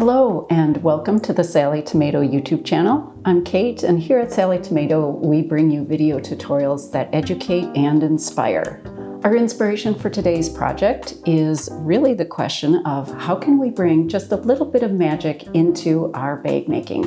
Hello and welcome to the Sallie Tomato YouTube channel. I'm Kate, and here at Sallie Tomato we bring you video tutorials that educate and inspire. Our inspiration for today's project is really the question of how can we bring just a little bit of magic into our bag making.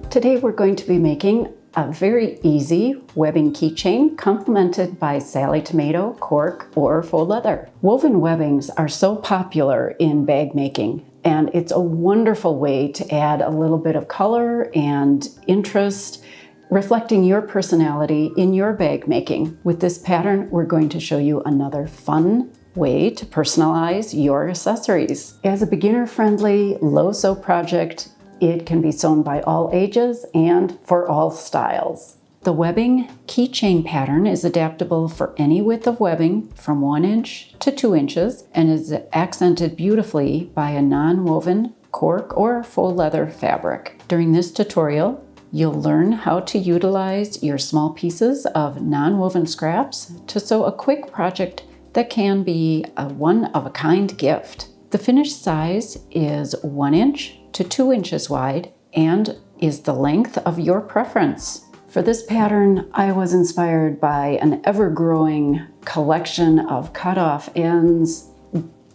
Today we're going to be making a very easy webbing keychain complemented by Sallie Tomato, cork, or faux leather. Woven webbings are so popular in bag making, and it's a wonderful way to add a little bit of color and interest, reflecting your personality in your bag making. With this pattern, we're going to show you another fun way to personalize your accessories. As a beginner-friendly, low-sew project, it can be sewn by all ages and for all styles. The webbing keychain pattern is adaptable for any width of webbing from 1 inch to 2 inches and is accented beautifully by a non-woven cork or faux leather fabric. During this tutorial, you'll learn how to utilize your small pieces of non-woven scraps to sew a quick project that can be a one-of-a-kind gift. The finished size is 1 inch to 2 inches wide and is the length of your preference. For this pattern, I was inspired by an ever-growing collection of cut-off ends,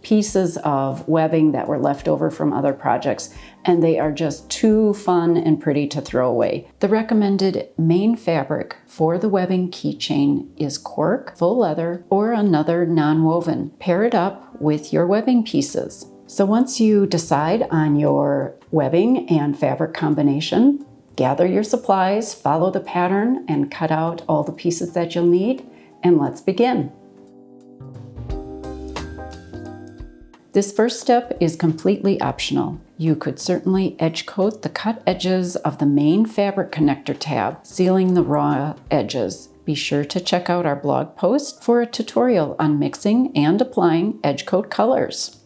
pieces of webbing that were left over from other projects, and they are just too fun and pretty to throw away. The recommended main fabric for the webbing keychain is cork, faux leather, or another non-woven. Pair it up with your webbing pieces. So once you decide on your webbing and fabric combination, gather your supplies, follow the pattern, and cut out all the pieces that you'll need, and let's begin. This first step is completely optional. You could certainly edge coat the cut edges of the main fabric connector tab, sealing the raw edges. Be sure to check out our blog post for a tutorial on mixing and applying edge coat colors.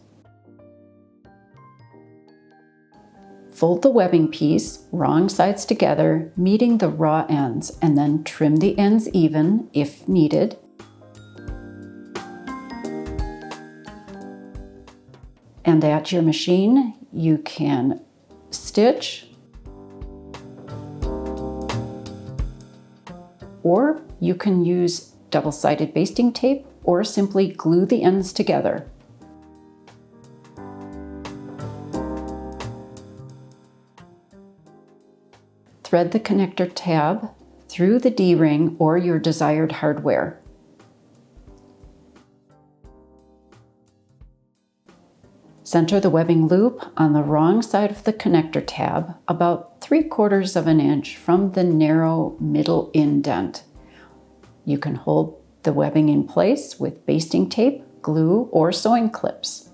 Fold the webbing piece wrong sides together, meeting the raw ends, and then trim the ends even if needed. And at your machine, you can stitch, or you can use double-sided basting tape or simply glue the ends together. Thread the connector tab through the D-ring or your desired hardware. Center the webbing loop on the wrong side of the connector tab, about 3/4 of an inch from the narrow middle indent. You can hold the webbing in place with basting tape, glue, or sewing clips.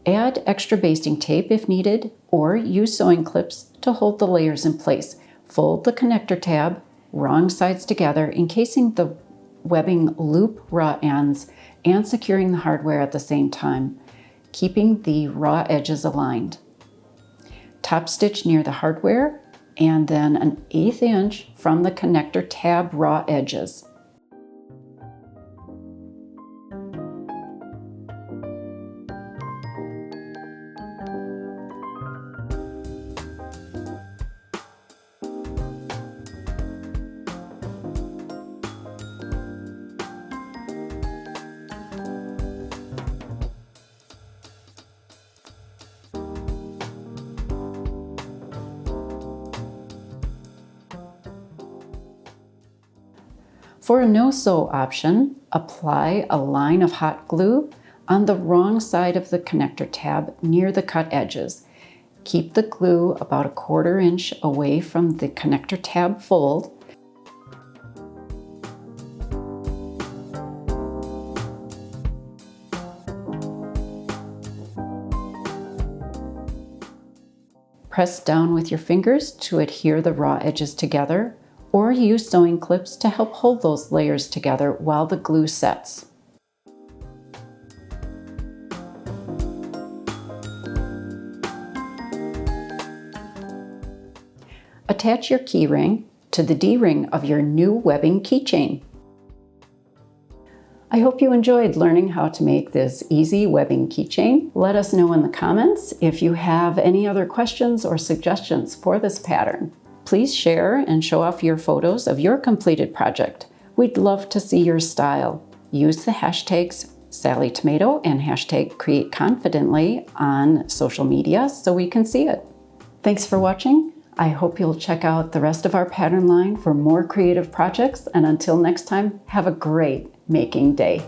Add extra basting tape if needed, or use sewing clips to hold the layers in place. Fold the connector tab wrong sides together, encasing the webbing loop raw ends and securing the hardware at the same time, keeping the raw edges aligned. Top stitch near the hardware and then 1/8 inch from the connector tab raw edges. For a no-sew option, apply a line of hot glue on the wrong side of the connector tab near the cut edges. Keep the glue about 1/4 inch away from the connector tab fold. Press down with your fingers to adhere the raw edges together, or use sewing clips to help hold those layers together while the glue sets. Attach your key ring to the D-ring of your new webbing keychain. I hope you enjoyed learning how to make this easy webbing keychain. Let us know in the comments if you have any other questions or suggestions for this pattern. Please share and show off your photos of your completed project. We'd love to see your style. Use the hashtags Sallie Tomato and hashtag Create Confidently on social media so we can see it. Thanks for watching. I hope you'll check out the rest of our pattern line for more creative projects, and until next time, have a great making day.